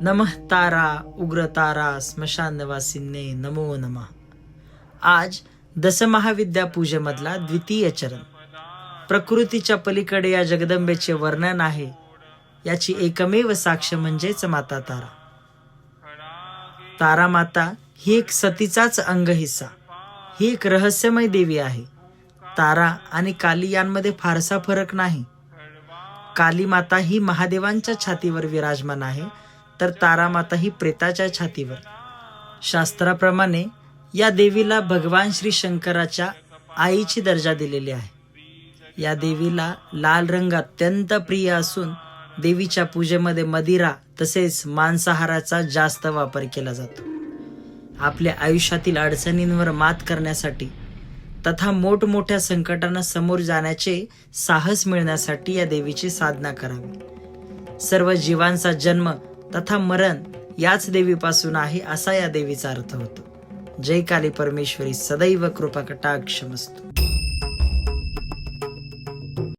नमः तारा उग्र तारा स्मशानवासिन्ये नमो नमः. आज दशमहाविद्यापूजेमधला द्वितीय चरण. प्रकृतीच्या पलीकडे या जगदंबेचे वर्णन आहे. याची एकमेव साक्ष म्हणजेच माता तारा. तारा माता ही एक सतीचाच अंग हिस्सा. ही एक रहस्यमय देवी आहे. तारा आणि काली यांमध्ये फारसा फरक नाही. काली माता ही महादेवांच्या छातीवर विराजमान आहे, तर तारा माता ही प्रेताच्या छातीवर. शास्त्राप्रमाणे या देवीला भगवान श्री शंकराच्या आईची दर्जा दिलेली आहे. या देवीला लाल रंग अत्यंत प्रिय असून देवीच्या पूजेमध्ये मदिरा तसेच मांसाहाराचा जास्त वापर केला जातो. आपल्या आयुष्यातील अडचणींवर मात करण्यासाठी तथा मोठमोठ्या संकटांना समोर जाण्याचे साहस मिळण्यासाठी या देवीची साधना करावी. सर्व जीवांचा जन्म तथा मरण याच देवीपासून आहे असा या देवीचा अर्थ होतो. जय काली परमेश्वरी सदैव कृपा कटाक्षमस्तु.